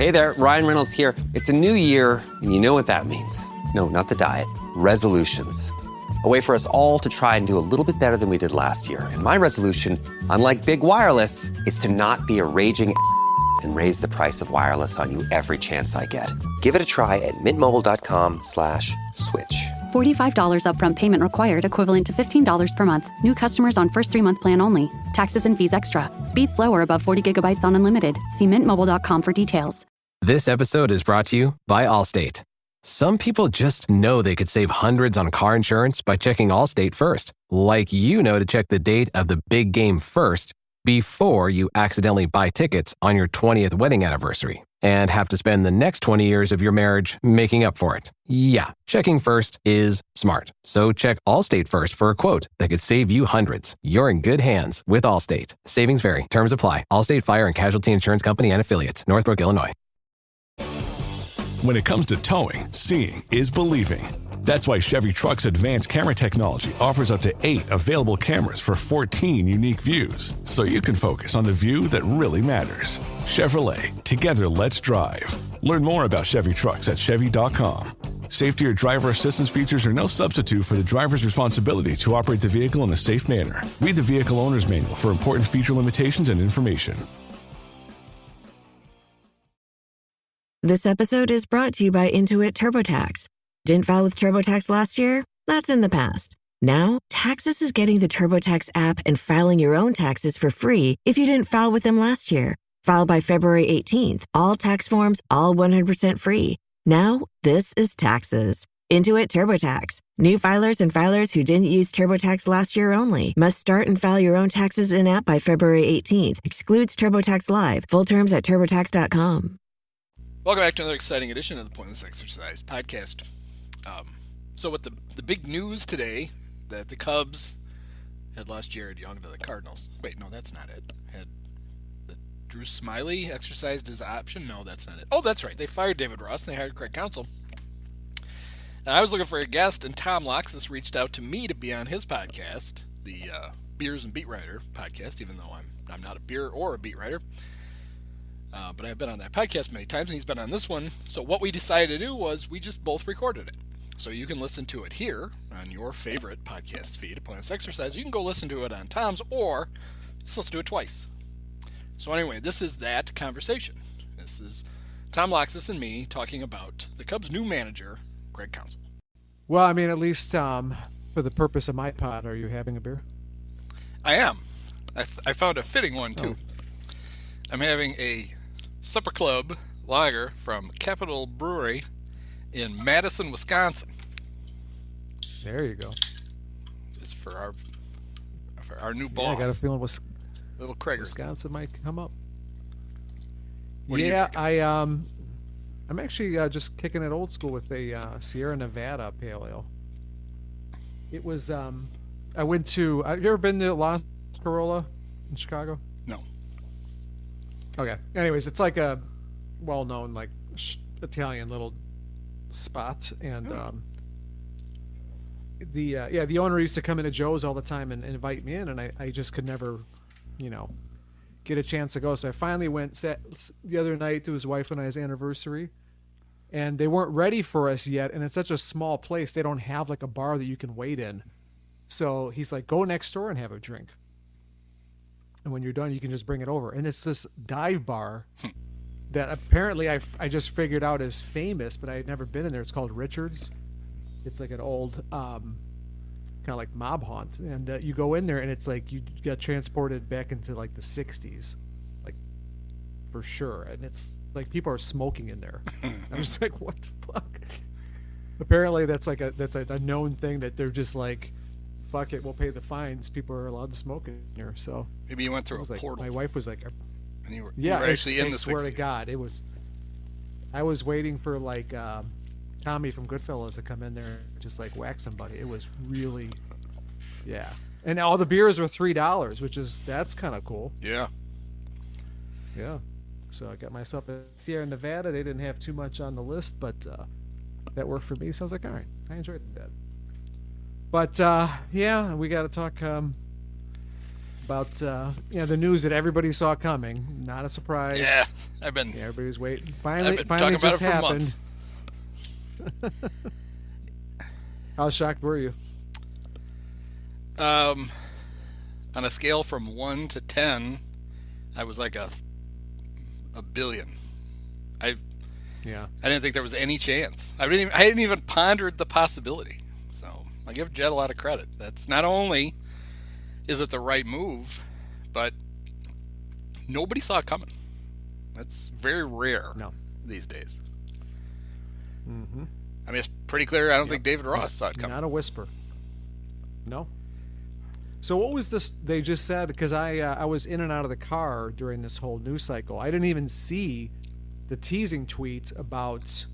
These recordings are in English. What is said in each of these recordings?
Hey there, Ryan Reynolds here. It's a new year, and you know what that means. No, not the diet. Resolutions. A way for us all to try and do a little bit better than we did last year. And my resolution, unlike big wireless, is to not be a raging and raise the price of wireless on you every chance I get. Give it a try at mintmobile.com/switch. $45 upfront payment required, equivalent to $15 per month. New customers on first 3-month plan only. Taxes and fees extra. Speed slower above 40 gigabytes on unlimited. See mintmobile.com for details. This episode is brought to you by Allstate. Some people just know they could save hundreds on car insurance by checking Allstate first. Like you know to check the date of the big game first before you accidentally buy tickets on your 20th wedding anniversary and have to spend the next 20 years of your marriage making up for it. Yeah, checking first is smart. So check Allstate first for a quote that could save you hundreds. You're in good hands with Allstate. Savings vary. Terms apply. Allstate Fire and Casualty Insurance Company and Affiliates. Northbrook, Illinois. When it comes to towing, seeing is believing. That's why Chevy Truck's advanced camera technology offers up to 8 available cameras for 14 unique views, so you can focus on the view that really matters. Chevrolet, together let's drive. Learn more about Chevy Trucks at Chevy.com. Safety or driver assistance features are no substitute for the driver's responsibility to operate the vehicle in a safe manner. Read the vehicle owner's manual for important feature limitations and information. This episode is brought to you by Intuit TurboTax. Didn't file with TurboTax last year? That's in the past. Now, Taxes is getting the TurboTax app and filing your own taxes for free if you didn't file with them last year. File by February 18th. All tax forms, all 100% free. Now, this is Taxes. Intuit TurboTax. New filers and filers who didn't use TurboTax last year only must start and file your own taxes in-app by February 18th. Excludes TurboTax Live. Full terms at TurboTax.com. Welcome back to another exciting edition of the Pointless Exercise podcast. So with the big news today that the Cubs had lost Jared Young to the Cardinals. Wait, no, that's not it. Had the Drew Smyly exercised his option? No, that's not it. Oh, that's right. They fired David Ross and they hired Craig Counsell. And I was looking for a guest, and Tom Loxas reached out to me to be on his podcast, the Beers and Beat Writer podcast, even though I'm not a beer or a beat writer. But I've been on that podcast many times, and he's been on this one. So what we decided to do was we just both recorded it. So you can listen to it here on your favorite podcast feed, Pointless Exercise. You can go listen to it on Tom's, or just listen to it twice. So anyway, this is that conversation. This is Tom Loxas and me talking about the Cubs' new manager, Craig Counsell. Well, I mean, at least for the purpose of my pod, are you having a beer? I am. I found a fitting one, too. Oh. I'm having a Supper Club lager from Capital Brewery in Madison, Wisconsin. There you go. Just for our new boss. Yeah, I got a feeling little Craiger. Wisconsin might come up. What are you drinking? I'm actually just kicking it old school with a Sierra Nevada Pale Ale. It was I went to. Have you ever been to La Corolla in Chicago? No. Okay. Anyways, it's like a well-known like Italian little spot, and the owner used to come into Joe's all the time and invite me in, and I just could never, get a chance to go. So I finally went the other night to his wife and I's anniversary, and they weren't ready for us yet. And it's such a small place; they don't have like a bar that you can wait in. So he's like, "Go next door and have a drink." And when you're done, you can just bring it over. And it's this dive bar that apparently I just figured out is famous, but I had never been in there. It's called Richard's. It's like an old kind of like mob haunt. And you go in there, and it's like you got transported back into like the 60s, like for sure. And it's like people are smoking in there. I'm just like, what the fuck? Apparently that's a known thing that they're just like, fuck it, we'll pay the fines. People are allowed to smoke in here. So maybe you went through a portal. My wife was like, and you were actually in the 60s. I swear to God, it was. I was waiting for like Tommy from Goodfellas to come in there and just like whack somebody. It was really, yeah. And all the beers were $3, that's kind of cool. Yeah. Yeah. So I got myself a Sierra Nevada. They didn't have too much on the list, but that worked for me. So I was like, all right, I enjoyed that. But yeah, we got to talk about the news that everybody saw coming. Not a surprise. everybody was waiting. I've been Finally talking about it just for happened. months. How shocked were you? On a scale from 1 to 10, I was like a billion. I didn't think there was any chance. I hadn't even pondered the possibility. So I give Jed a lot of credit. That's not only is it the right move, but nobody saw it coming. That's very rare these days. Mm-hmm. I mean, it's pretty clear. I don't think David Ross saw it coming. Not a whisper. No. So what was this they just said? Because I was in and out of the car during this whole news cycle. I didn't even see the teasing tweet about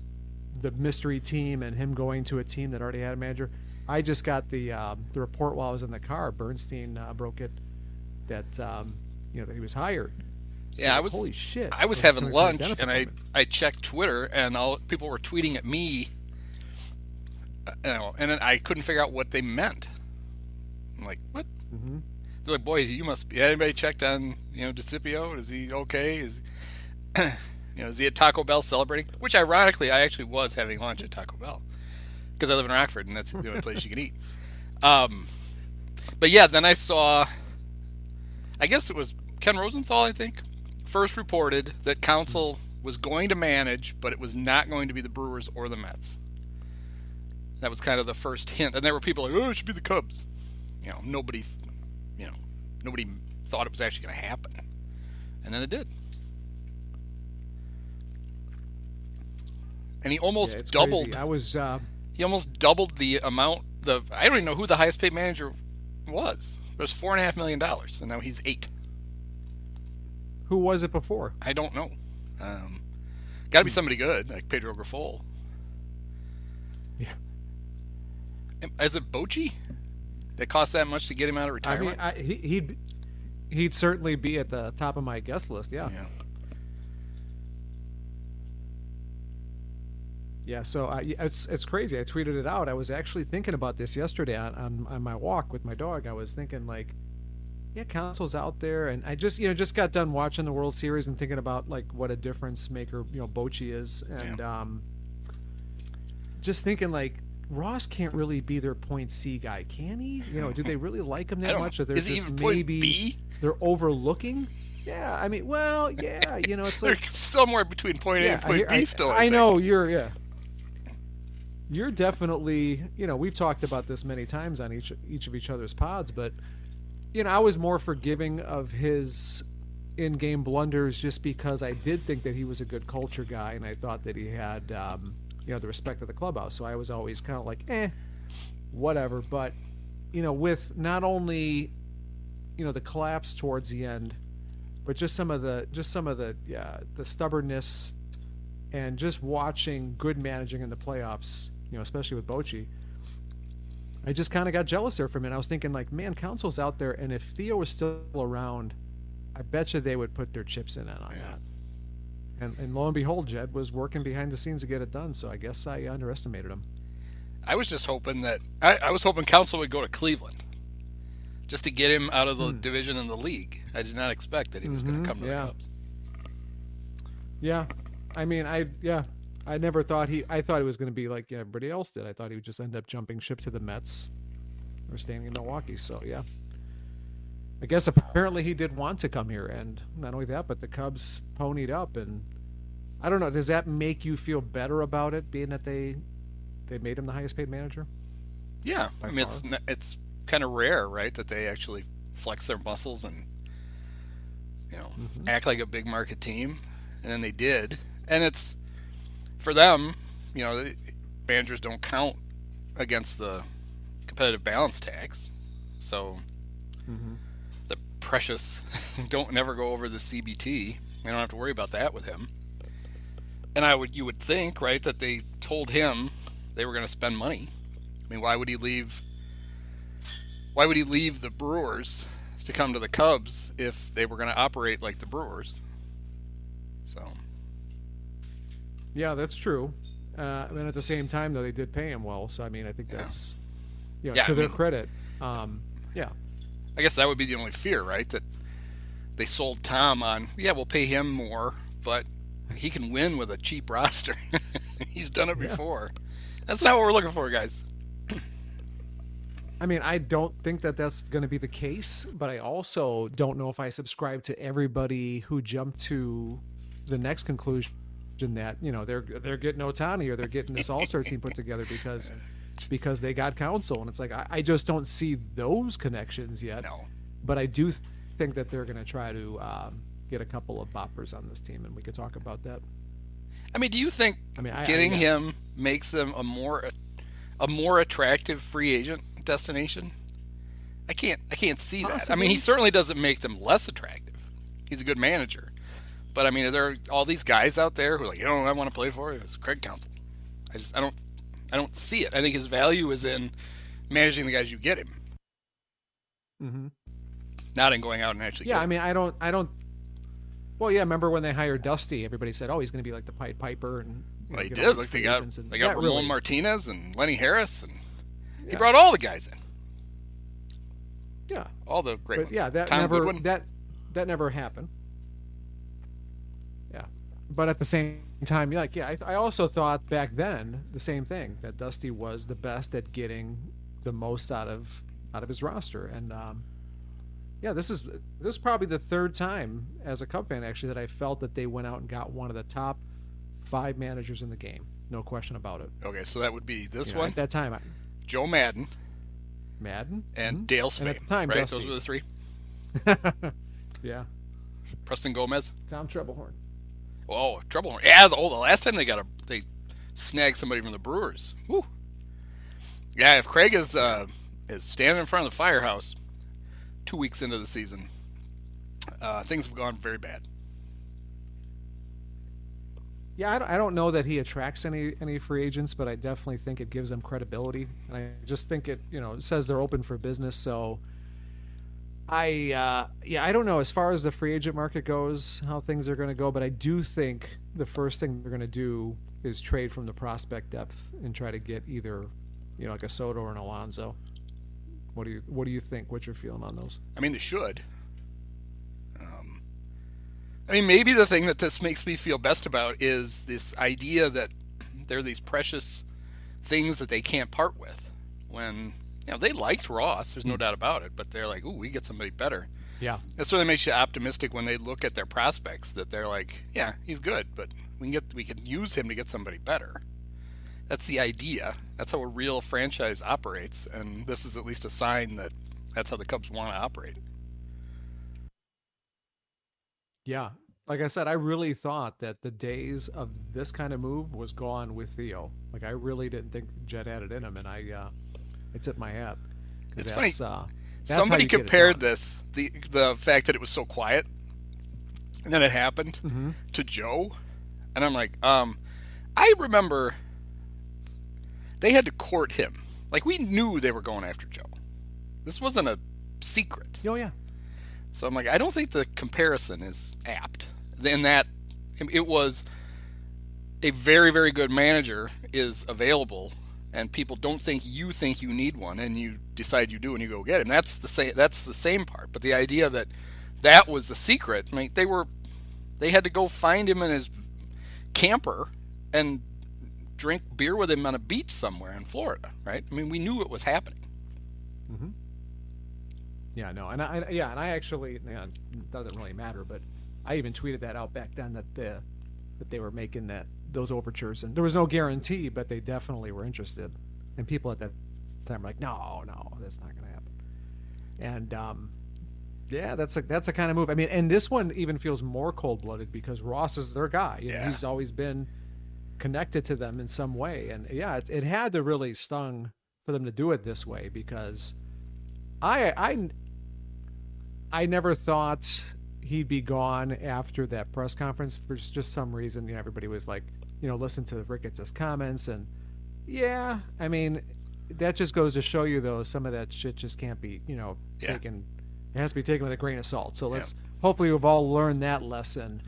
the mystery team and him going to a team that already had a manager. I just got the report while I was in the car. Bernstein broke it that that he was hired. Yeah, so, holy shit! I was having lunch and I checked Twitter and people were tweeting at me, and I couldn't figure out what they meant. I'm like, what? Mm-hmm. They're like, boy, you must be. Anybody checked on DeCipio? Is he okay? Is is he at Taco Bell celebrating? Which ironically, I actually was having lunch at Taco Bell because I live in Rockford and that's the only place you can eat. But yeah, then I saw. I guess it was Ken Rosenthal, I think, first reported that Counsell was going to manage, but it was not going to be the Brewers or the Mets. That was kind of the first hint, and there were people like, "Oh, it should be the Cubs." Nobody thought it was actually going to happen, and then it did. And he almost doubled. Crazy. I was. He almost doubled the amount. I don't even know who the highest paid manager was. It was $4.5 million, and now he's $8 million. Who was it before? I don't know. Got to be somebody good, like Pedro Grifol. Yeah. Is it Bochy? That cost that much to get him out of retirement? I mean, he'd certainly be at the top of my guest list. Yeah. Yeah. So it's crazy. I tweeted it out. I was actually thinking about this yesterday on my walk with my dog. I was thinking like, yeah, Counsell's out there, and I just got done watching the World Series and thinking about like what a difference maker Bochy is, and just thinking like Ross can't really be their point C guy, can he? Do they really like him that much? Or is he even point B? They're overlooking. Yeah, I mean, well, yeah, it's like there's still more between point A and point B. Still, I know you're definitely. We've talked about this many times on each of each other's pods, but. I was more forgiving of his in-game blunders just because I did think that he was a good culture guy, and I thought that he had, the respect of the clubhouse. So I was always kind of like, whatever. But, with not only, the collapse towards the end, but just some of the stubbornness and just watching good managing in the playoffs, especially with Bochy. I just kind of got jealous there for a minute. I was thinking, like, man, Counsell's out there, and if Theo was still around, I bet you they would put their chips in on that. And lo and behold, Jed was working behind the scenes to get it done, so I guess I underestimated him. I was just hoping that I was hoping Counsell would go to Cleveland just to get him out of the division in the league. I did not expect that he was going to come to the Cubs. Yeah. I mean, I never thought I thought it was going to be like everybody else did. I thought he would just end up jumping ship to the Mets or staying in Milwaukee. So, yeah. I guess apparently he did want to come here. And not only that, but the Cubs ponied up. And I don't know, does that make you feel better about it, being that they made him the highest paid manager? Yeah. I mean, it's kind of rare, right, that they actually flex their muscles and, act like a big market team. And then they did. And it's... For them, managers don't count against the competitive balance tax, so the precious don't never go over the CBT. They don't have to worry about that with him. And you would think, right, that they told him they were going to spend money. I mean, why would he leave the Brewers to come to the Cubs if they were going to operate like the Brewers? So. Yeah, that's true. And at the same time, though, they did pay him well. So, I mean, I think that's, to their credit. Yeah. I guess that would be the only fear, right? That they sold Tom on, we'll pay him more, but He can win with a cheap roster. He's done it before. That's not what we're looking for, guys. I mean, I don't think that that's going to be the case, but I also don't know if I subscribe to everybody who jumped to the next conclusion that, you know, they're getting Ohtani or they're getting this all-star team put together because they got Counsell. And it's like, I just don't see those connections yet. No. But I do think that they're going to try to get a couple of boppers on this team, and we could talk about that. I mean, do you think getting him makes them a more attractive free agent destination? I can't see that. Possibly. I mean, he certainly doesn't make them less attractive. He's a good manager. But I mean, there are all these guys out there who are like, you know what I want to play for? It's Craig Counsell. I don't see it. I think his value is in managing the guys you get him. Mm-hmm. Not in going out and actually. Yeah, I mean, I don't. Well, yeah. Remember when they hired Dusty? Everybody said, "Oh, he's going to be like the Pied Piper." And well, he did. Like they got Ramon really. Martinez and Lenny Harris, and he brought all the guys in. Yeah, all the great ones. Yeah, that never happened. Yeah, but at the same time, I also thought back then the same thing, that Dusty was the best at getting the most out of his roster, and this is probably the third time as a Cub fan actually that I felt that they went out and got one of the top 5 managers in the game, no question about it. Okay, so that would be this one at that time. Joe Madden, and Dale Svain. And at the time, right? Dusty. Those were the 3. Yeah. Preston Gomez. Tom Troublehorn. Oh, Troublehorn. Yeah. The last time they snagged somebody from the Brewers. Woo. Yeah. If Craig is standing in front of the firehouse 2 weeks into the season, things have gone very bad. Yeah, I don't know that he attracts any free agents, but I definitely think it gives them credibility. And I just think it says they're open for business. So I don't know as far as the free agent market goes, how things are going to go, but I do think the first thing they're going to do is trade from the prospect depth and try to get either, like a Soto or an Alonso. What do you think? What's your feeling on those? I mean, they should. I mean, maybe the thing that this makes me feel best about is this idea that there are these precious things that they can't part with. When they liked Ross, there's no doubt about it, but they're like, "Ooh, we get somebody better." Yeah, that sort of makes you optimistic when they look at their prospects. That they're like, "Yeah, he's good, but we can use him to get somebody better." That's the idea. That's how a real franchise operates, and this is at least a sign that that's how the Cubs want to operate. Yeah. Like I said, I really thought that the days of this kind of move was gone with Theo. Like, I really didn't think Jed had it in him, and I tipped my hat. It's funny. Somebody compared the fact that it was so quiet and then it happened to Joe, and I'm like, I remember they had to court him. Like, we knew they were going after Joe. This wasn't a secret. Oh, yeah. So I'm like, I don't think the comparison is apt. In that it was a very, very good manager is available, and people don't think you need one, and you decide you do, and you go get him. That's the same part. But the idea that was the secret. I mean, they had to go find him in his camper and drink beer with him on a beach somewhere in Florida, right? I mean, we knew it was happening. Mm-hmm. Yeah, no, and I actually, it doesn't really matter, but I even tweeted that out back then that they were making those overtures, and there was no guarantee, but they definitely were interested, and people at that time were like, no, that's not going to happen, and that's a kind of move. I mean, and this one even feels more cold-blooded because Ross is their guy. He's always been connected to them in some way, and it had to really stung for them to do it this way because I never thought he'd be gone after that press conference for just some reason. Everybody was like, listen to Ricketts' comments, and I mean, that just goes to show you though, some of that shit just can't be, taken. It has to be taken with a grain of salt. So hopefully we've all learned that lesson.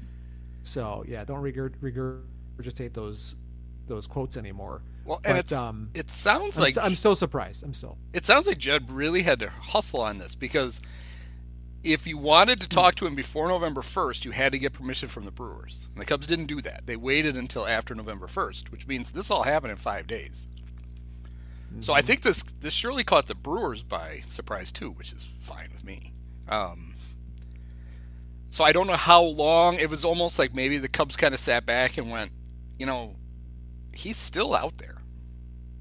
So don't regurgitate those quotes anymore. Well, and it sounds like I'm still surprised. It sounds like Jed really had to hustle on this because if you wanted to talk to him before November 1st, you had to get permission from the Brewers. And the Cubs didn't do that. They waited until after November 1st, which means this all happened in 5 days. Mm-hmm. So I think this surely caught the Brewers by surprise too, which is fine with me. So I don't know how long. It was almost like maybe the Cubs kind of sat back and went, he's still out there.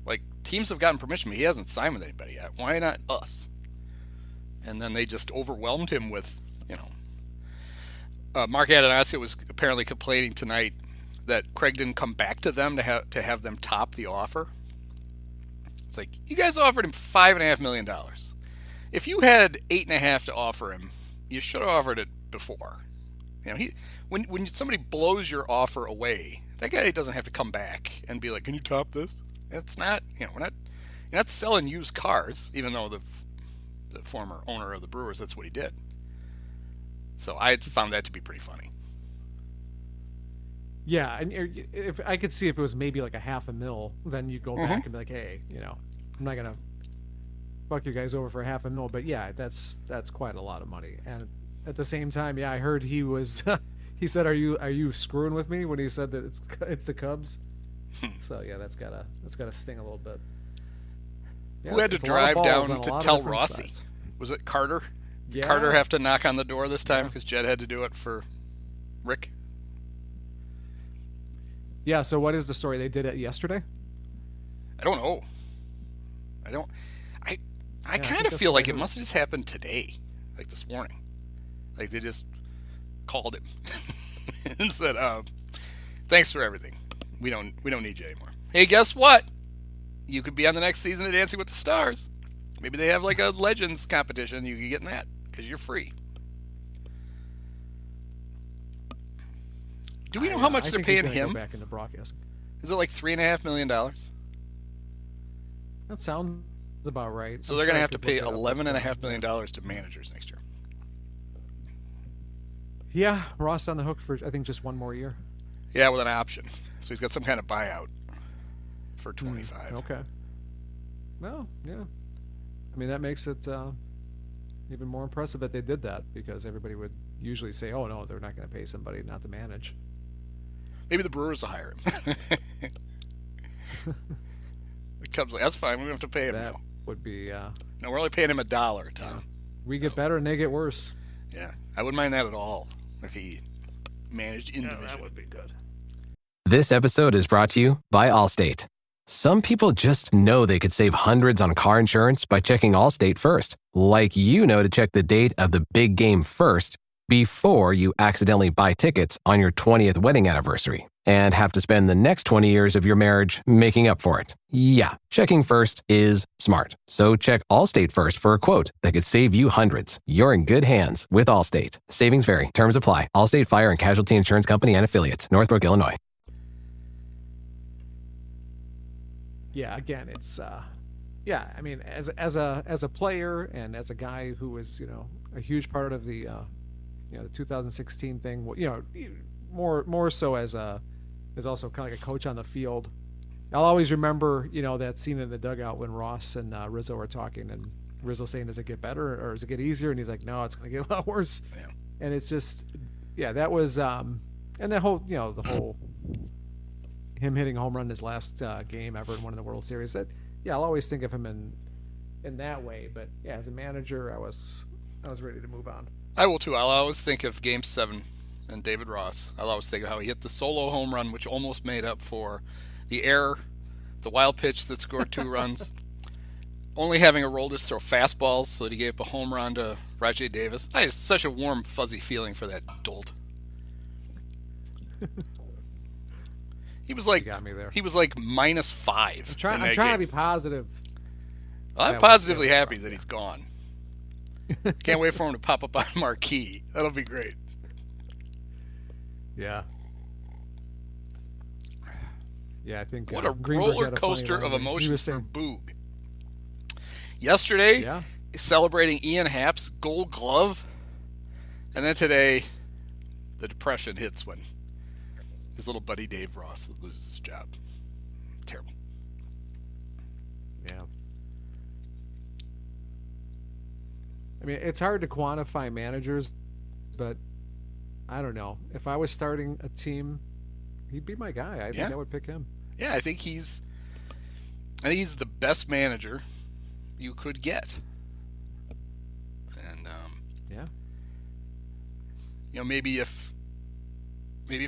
Like, teams have gotten permission, but he hasn't signed with anybody yet. Why not us? And then they just overwhelmed him with, Mark Adonasio was apparently complaining tonight that Craig didn't come back to them to have them top the offer. It's like, you guys offered him $5.5 million. If you had $8.5 million to offer him, you should have offered it before. When somebody blows your offer away, that guy doesn't have to come back and be like, "Can you top this?" It's not, you're not selling used cars, even though the former owner of the Brewers, that's what he did. So I found that to be pretty funny. Yeah, and if I could see if it was maybe like a $500,000, then you go back and be like, hey, I'm not gonna fuck you guys over for $500,000, but yeah, that's quite a lot of money. And at the same time, yeah, I heard he was he said, "Are you screwing with me?" when he said that it's the Cubs. So yeah, that's gotta sting a little bit. Yeah, who had to drive down to tell Rossi? Sides. Was it Carter? Did Carter have to knock on the door this time because Jed had to do it for Rick? Yeah, so what is the story? They did it yesterday? I don't know. I kind of feel like it must have just happened today, like this morning. Like they just called him and said, "Thanks for everything. We don't need you anymore. Hey, guess what? You could be on the next season of Dancing with the Stars. Maybe they have like a Legends competition. You could get in that because you're free." Do we know how much they're paying him? Go back into broadcasting. Is it like $3.5 million? That sounds about right. So they're going to have to pay $11.5 million to managers next year. Yeah, Ross on the hook for I think just one more year. Yeah, with an option. So he's got some kind of buyout for 25. Okay. Well, yeah. I mean, that makes it even more impressive that they did that, because everybody would usually say, "Oh no, they're not going to pay somebody not to manage." Maybe the Brewers will hire him. The Cubs, that's fine. We don't have to pay him. That would be. No, we're only paying him $1, Tom. We get better and they get worse. Yeah, I wouldn't mind that at all if he managed in division. That would be good. This episode is brought to you by Allstate. Some people just know they could save hundreds on car insurance by checking Allstate first, like to check the date of the big game first before you accidentally buy tickets on your 20th wedding anniversary and have to spend the next 20 years of your marriage making up for it. Yeah, checking first is smart. So check Allstate first for a quote that could save you hundreds. You're in good hands with Allstate. Savings vary. Terms apply. Allstate Fire and Casualty Insurance Company and Affiliates. Northbrook, Illinois. Yeah, again, it's I mean, as a player and as a guy who was, a huge part of the the 2016 thing, more so as also kind of like a coach on the field. I'll always remember, that scene in the dugout when Ross and Rizzo are talking, and Rizzo saying, "Does it get better or does it get easier?" And he's like, "No, it's going to get a lot worse." Yeah. And it's just, that was, and the whole, the whole him hitting a home run in his last game ever in one of the World Series. That, I'll always think of him in that way. But yeah, as a manager, I was ready to move on. I will too. I'll always think of Game 7 and David Ross. I'll always think of how he hit the solo home run, which almost made up for the error, the wild pitch that scored 2 runs, only having Aroldis throw fastballs so that he gave up a home run to Rajay Davis. I had such a warm, fuzzy feeling for that dolt. He was like, got me there. He was like -5. I'm trying to be positive. Well, I'm positively happy that he's gone. Can't wait for him to pop up on Marquee. That'll be great. Yeah. Yeah, I think what a Greenberg roller coaster of emotions for saying, Boog. Yesterday, celebrating Ian Happ's Gold Glove, and then today, the depression hits when his little buddy Dave Ross loses his job. Terrible. Yeah. I mean, it's hard to quantify managers, but I don't know. If I was starting a team, he'd be my guy. I think I would pick him. Yeah, I think he's the best manager you could get. And maybe if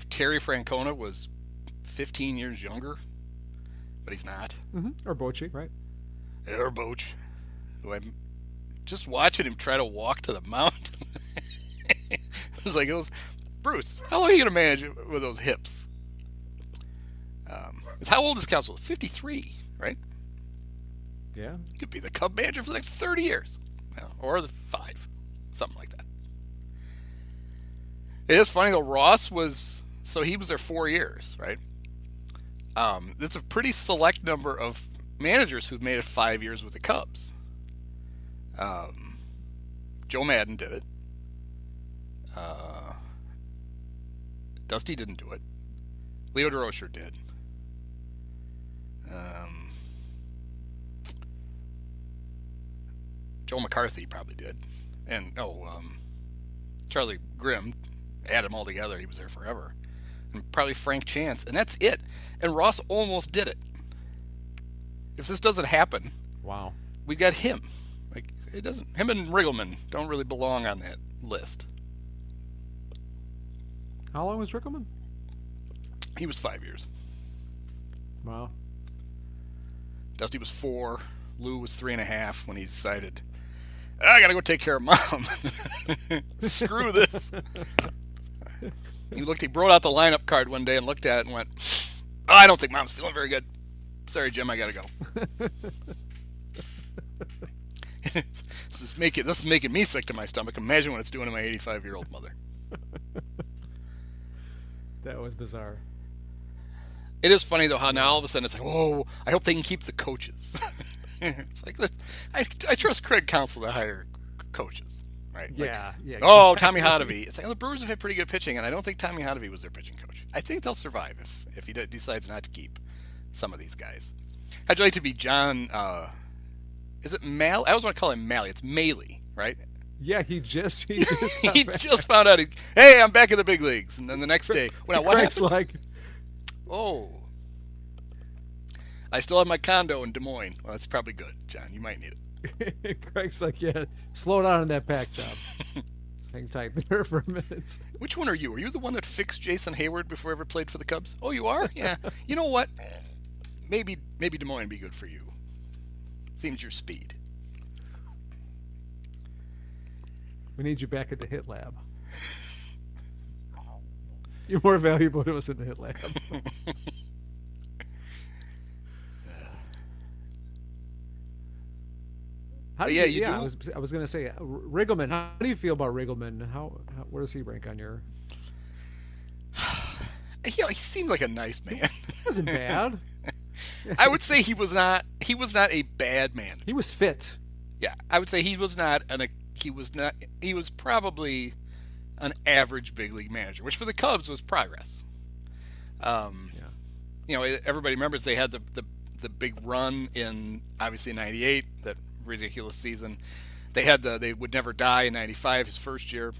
Terry Francona was 15 years younger, but he's not. Mm-hmm. Or Bochy, right? Or Boch, who I'm just watching him try to walk to the mound. It's like, Bruce, how long are you going to manage with those hips? How old is Counsell? 53, right? Yeah. He could be the Cub manager for the next 30 years. Or the 5. Something like that. It is funny, though. Ross he was there 4 years, right? That's a pretty select number of managers who've made it 5 years with the Cubs. Joe Madden did it. Dusty didn't do it. Leo DeRocher did. Joe McCarthy probably did. And, Charlie Grimm, add them all together, he was there forever. And probably Frank Chance, and that's it. And Ross almost did it. If this doesn't happen, wow, we got him. Him and Riggleman don't really belong on that list. How long was Riggleman? He was 5 years. Wow. Dusty was 4. Lou was 3.5 when he decided, I gotta go take care of Mom. Screw this. He brought out the lineup card one day and looked at it and went, I don't think Mom's feeling very good. Sorry, Jim, I gotta go. This is making me sick to my stomach. Imagine what it's doing to my 85-year-old mother. That was bizarre. It is funny, though, how now all of a sudden it's like, oh, I hope they can keep the coaches. It's like, I trust Craig Counsell to hire coaches, right? Yeah, yeah. Oh, Tommy Hotovy. It's like, the Brewers have had pretty good pitching, and I don't think Tommy Hotovy was their pitching coach. I think they'll survive if he decides not to keep some of these guys. How'd you like to be John, is it Mal? I always want to call him Malley. It's Maley, right? Yeah, he just he just found out. Hey, I'm back in the big leagues, and then the next day, what Craig's happened? like, oh, I still have my condo in Des Moines. Well, that's probably good, John. You might need it. Craig's like, yeah, slow down on that pack job. Hang tight there for a minute. Which one are you? Are you the one that fixed Jason Hayward before he ever played for the Cubs? Oh, you are? Yeah. You know what? Maybe Des Moines would be good for you. Seems your speed. We need you back at the hit lab. You're more valuable to us in the hit lab. I was going to say, Riggleman. How do you feel about Riggleman? Where does he rank on your? He seemed like a nice man. He wasn't bad. I would say he was not a bad man. He was fit. Yeah, I would say he was probably an average big league manager, which for the Cubs was progress. Everybody remembers they had the big run in obviously '98, that ridiculous season. They had they would never die in '95, his first year.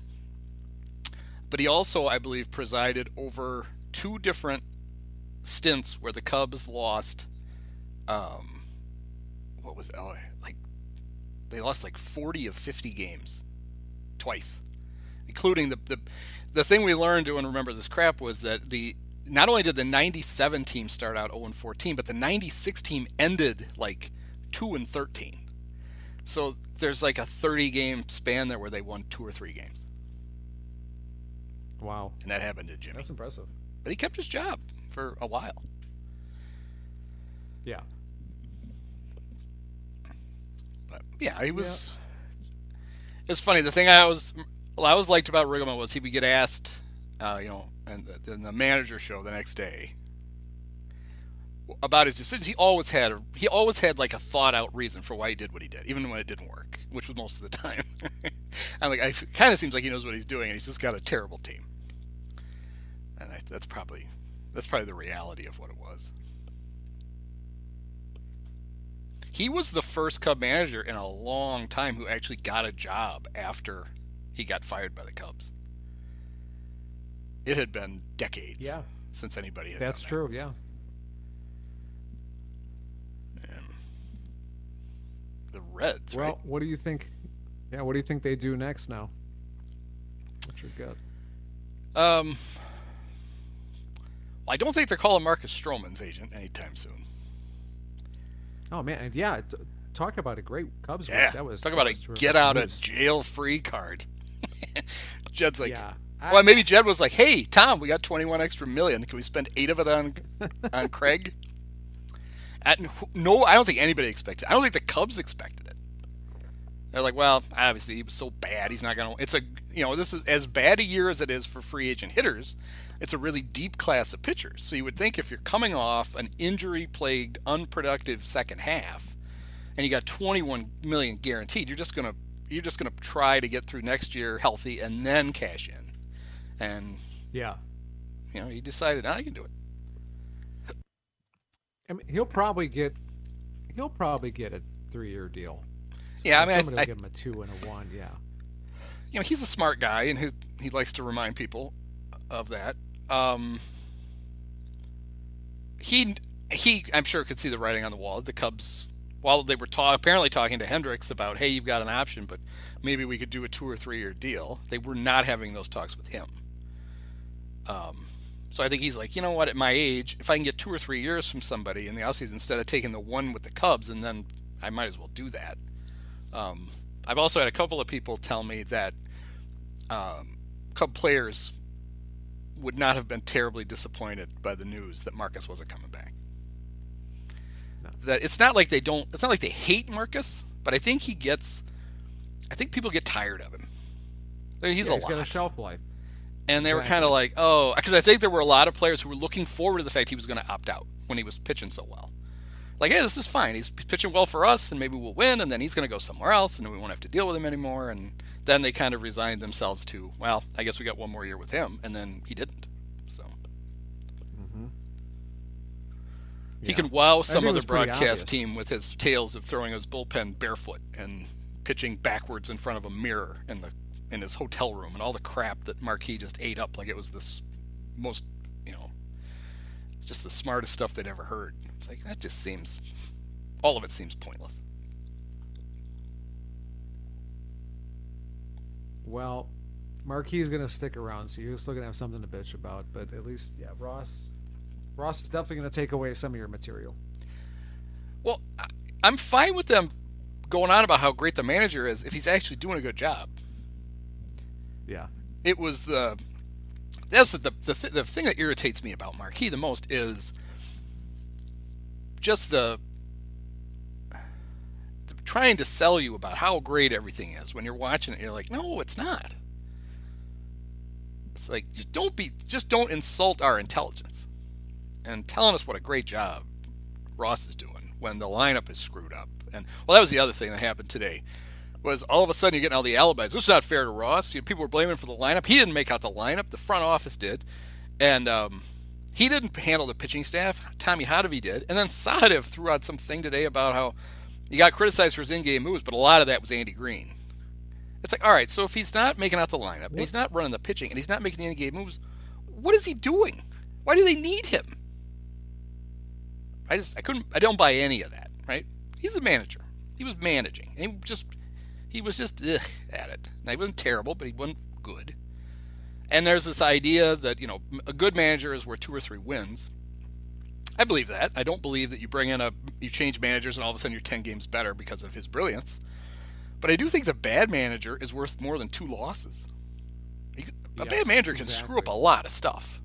But he also, I believe, presided over 2 different stints where the Cubs lost. They lost like 40 of 50 games, twice, including the thing we learned to remember this crap was that not only did the '97 team start out 0-14, but the '96 team ended like 2-13. So there's like a 30-game span there where they won 2 or 3 games. Wow. And that happened to Jimmy. That's impressive. But he kept his job for a while. Yeah. But yeah, he was. Yeah. It's funny. The thing I always liked about Riggleman was he would get asked, and the manager show the next day about his decisions. He always had like a thought out reason for why he did what he did, even when it didn't work, which was most of the time. It kind of seems like he knows what he's doing, and he's just got a terrible team. And that's probably the reality of what it was. he was the first Cub manager in a long time who actually got a job after he got fired by the Cubs. It had been decades since anybody had That's done that. true, yeah. And the Reds, Well, right? what do you think? Yeah, what do you think they do next now? What's your gut? Well, I don't think they're calling Marcus Stroman's agent anytime soon. Oh man, and yeah, talk about a great Cubs week. Yeah, That was talk about a terrific get out news. of jail free card. Jed's like, Yeah. well, maybe Jed was like, hey, Tom, we got 21 extra million. Can we spend 8 of it on Craig? No, I don't think anybody expected it. I don't think the Cubs expected it. They're like, well, obviously he was so bad. He's not going to. It's this is as bad a year as it is for free agent hitters. It's a really deep class of pitchers. So you would think if you're coming off an injury-plagued, unproductive second half, and you got 21 million guaranteed, you're just gonna try to get through next year healthy and then cash in. And Yeah. he decided, I can do it. I mean, he'll probably get a 3-year deal. Yeah, I mean, somebody will give him a 2 and a 1. Yeah. He's a smart guy, and he likes to remind people of that. He I'm sure could see the writing on the wall. The Cubs, while they were apparently talking to Hendricks about, hey, you've got an option, but maybe we could do a 2 or 3 year deal. They were not having those talks with him. So I think he's like, you know what, at my age, if I can get 2 or 3 years from somebody in the offseason instead of taking the 1 with the Cubs, and then I might as well do that. I've also had a couple of people tell me that Cub players would not have been terribly disappointed by the news that Marcus wasn't coming back. No. That it's not like they hate Marcus, but I think people get tired of him. He's got a shelf life. And they were kind of like, oh, because I think there were a lot of players who were looking forward to the fact he was going to opt out when he was pitching so well. Like, hey, this is fine. He's pitching well for us, and maybe we'll win, and then he's going to go somewhere else, and then we won't have to deal with him anymore. And then they kind of resigned themselves to, well, I guess we got 1 more year with him, and then he didn't. So he can wow some other broadcast team with his tales of throwing his bullpen barefoot and pitching backwards in front of a mirror in his hotel room, and all the crap that Marquis just ate up like it was this most, just the smartest stuff they'd ever heard. It's like, that just seems, all of it seems pointless. Well, Marquis is going to stick around, so you're still going to have something to bitch about. But at least, yeah, Ross is definitely going to take away some of your material. Well, I'm fine with them going on about how great the manager is if he's actually doing a good job. Yeah. It was the thing that irritates me about Marquis the most is just the trying to sell you about how great everything is when you're watching it. You're like, no, it's not. It's like, just don't insult our intelligence and telling us what a great job Ross is doing when the lineup is screwed up. And well, that was the other thing that happened today. Was all of a sudden you're getting all the alibis. This is not fair to Ross. People were blaming him for the lineup. He didn't make out the lineup. The front office did. And he didn't handle the pitching staff. Tommy Hotovy did. And then Sahadev threw out something today about how he got criticized for his in-game moves, but a lot of that was Andy Green. It's like, all right, so if he's not making out the lineup, and he's not running the pitching, and he's not making the in-game moves, what is he doing? Why do they need him? I don't buy any of that, right? He's a manager. He was managing. And he was just at it. Now, he wasn't terrible, but he wasn't good. And there's this idea that, a good manager is worth 2 or 3 wins. I believe that. I don't believe that you change managers and all of a sudden you're 10 games better because of his brilliance. But I do think the bad manager is worth more than 2 losses. A bad manager can screw up a lot of stuff.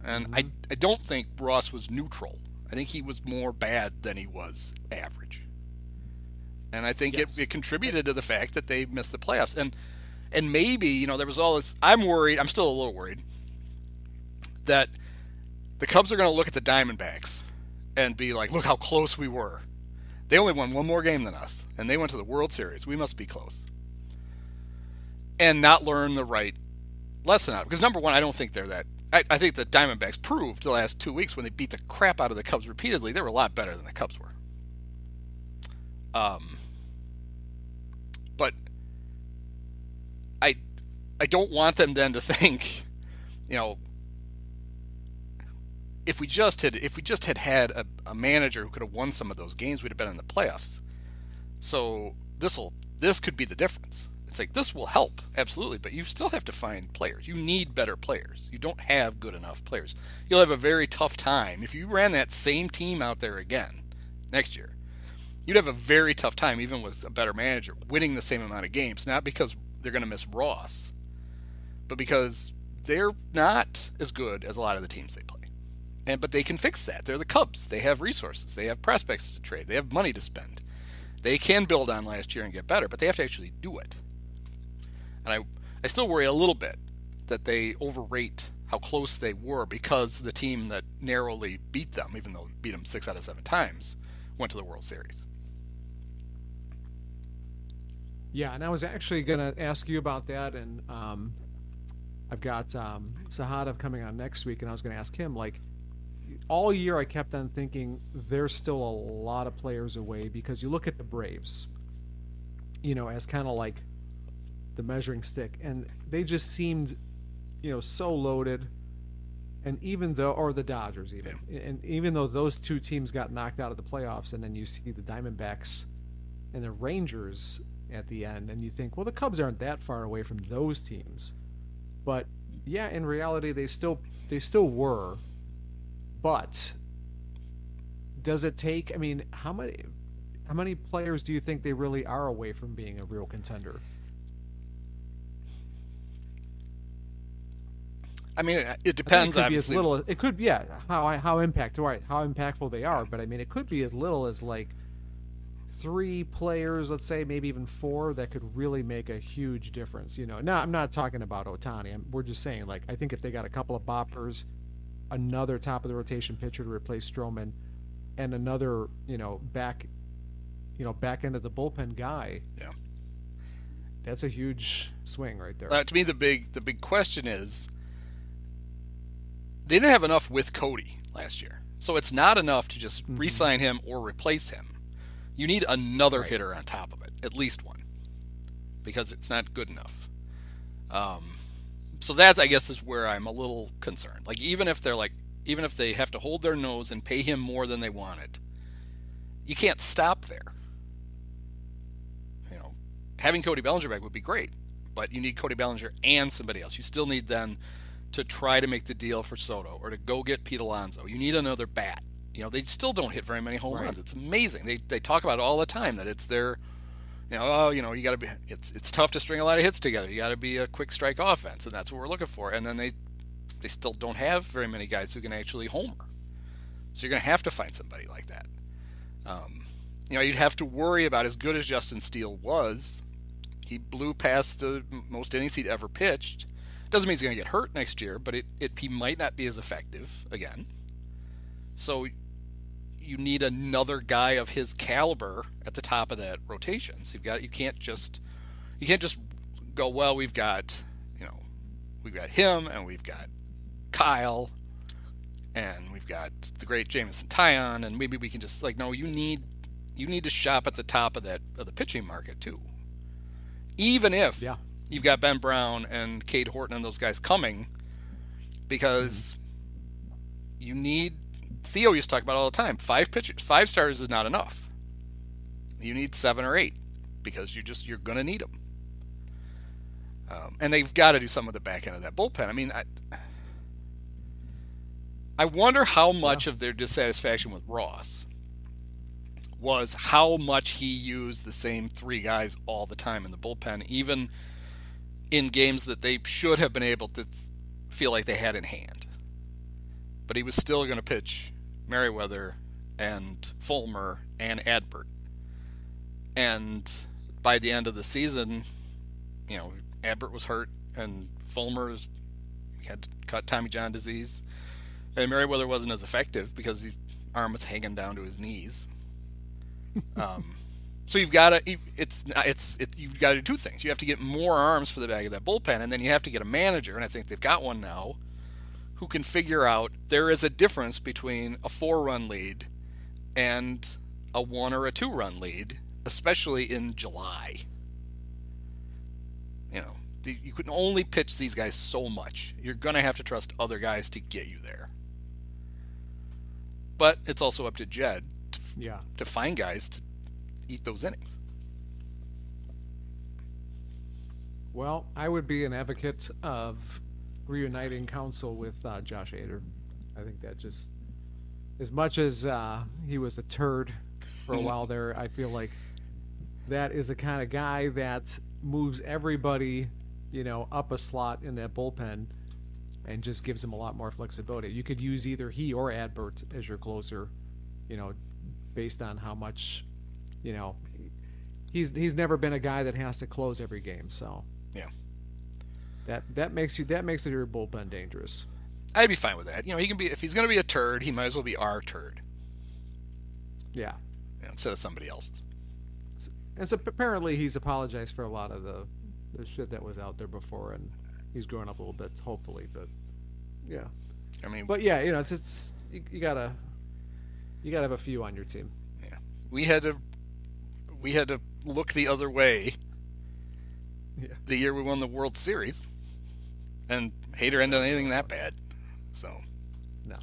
And I don't think Ross was neutral. I think he was more bad than he was average. And I think it contributed to the fact that they missed the playoffs. And maybe, there was all this. I'm still a little worried that the Cubs are going to look at the Diamondbacks and be like, look how close we were. They only won 1 more game than us, and they went to the World Series. We must be close. And not learn the right lesson out. Because number one, I don't think they're that. I think the Diamondbacks proved the last 2 weeks when they beat the crap out of the Cubs repeatedly, they were a lot better than the Cubs were. But I don't want them then to think, if we just had a manager who could have won some of those games, we'd have been in the playoffs. So this could be the difference. It's like, this will help, absolutely, but you still have to find players. You need better players. You don't have good enough players. You'll have a very tough time if you ran that same team out there again next year. You'd have a very tough time, even with a better manager, winning the same amount of games. Not because they're going to miss Ross, but because they're not as good as a lot of the teams they play. But they can fix that. They're the Cubs. They have resources. They have prospects to trade. They have money to spend. They can build on last year and get better, but they have to actually do it. And I still worry a little bit that they overrate how close they were, because the team that narrowly beat them, even though it beat them 6 out of 7 times, went to the World Series. Yeah, and I was actually going to ask you about that, and I've got Sahadov coming on next week, and I was going to ask him, like, all year I kept on thinking there's still a lot of players away, because you look at the Braves, as kind of like the measuring stick, and they just seemed, so loaded. And even though, or the Dodgers even, and even though those two teams got knocked out of the playoffs, and then you see the Diamondbacks and the Rangers at the end, and you think, well, the Cubs aren't that far away from those teams. But yeah, in reality, they still were. But does it take? I mean, how many players do you think they really are away from being a real contender? I mean, it depends. It could obviously, be as little. It could be, yeah, how impactful they are. But I mean, it could be as little as like 3 players, let's say, maybe even 4, that could really make a huge difference. Now I'm not talking about Ohtani. We're just saying, like, I think if they got a couple of boppers, another top of the rotation pitcher to replace Stroman, and another, back end of the bullpen guy. Yeah, that's a huge swing right there. To me, the big question is, they didn't have enough with Cody last year, so it's not enough to just re-sign him or replace him. You need another hitter on top of it, at least one, because it's not good enough. So that's, I guess, is where I'm a little concerned. Like, even if they have to hold their nose and pay him more than they wanted, you can't stop there. Having Cody Bellinger back would be great, but you need Cody Bellinger and somebody else. You still need then to try to make the deal for Soto, or to go get Pete Alonso. You need another bat. They still don't hit very many home runs. It's amazing. They talk about it all the time, that it's their, you got to be. It's tough to string a lot of hits together. You got to be a quick strike offense, and that's what we're looking for. And then they still don't have very many guys who can actually homer. So you're going to have to find somebody like that. You'd have to worry about, as good as Justin Steele was, he blew past the most innings he'd ever pitched. Doesn't mean he's going to get hurt next year, but he might not be as effective again. So you need another guy of his caliber at the top of that rotation. So you can't just go, well, we've got him, and we've got Kyle, and we've got the great Jameson Taillon, and maybe we can just, like, no, you need to shop at the top of the pitching market too. Even if you've got Ben Brown and Cade Horton and those guys coming, because you need. Theo used to talk about it all the time. 5 pitchers, 5 starters is not enough. You need 7 or 8, because you're going to need them. And they've got to do something with the back end of that bullpen. I mean, I wonder how much of their dissatisfaction with Ross was how much he used the same 3 guys all the time in the bullpen, even in games that they should have been able to feel like they had in hand. But he was still going to pitch Merriweather and Fulmer and Adbert. And by the end of the season, Adbert was hurt, and Fulmer had to cut Tommy John disease, and Merriweather wasn't as effective because his arm was hanging down to his knees. So you've got to you've got to do 2 things. You have to get more arms for the back of that bullpen, and then you have to get a manager, and I think they've got one now, who can figure out there is a difference between a 4-run lead and a 1 or a 2-run lead especially in July. You know, you can only pitch these guys so much. You're going to have to trust other guys to get you there. But it's also up to Jed to find guys to eat those innings. Well, I would be an advocate of reuniting Counsell with Josh Hader. I think that just, as much as he was a turd for a while there, I feel like that is the kind of guy that moves everybody, up a slot in that bullpen and just gives him a lot more flexibility. You could use either he or Adbert as your closer, based on how much, he's never been a guy that has to close every game. So yeah, that makes your bullpen dangerous. I'd be fine with that. He can be, if he's going to be a turd, he might as well be our turd. Yeah. Instead of somebody else's. And so apparently he's apologized for a lot of the shit that was out there before, and he's growing up a little bit, hopefully. But yeah, but yeah, it's you gotta have a few on your team. Yeah, we had to look the other way. Yeah. The year we won the World Series, and Hader ended anything that bad, so no.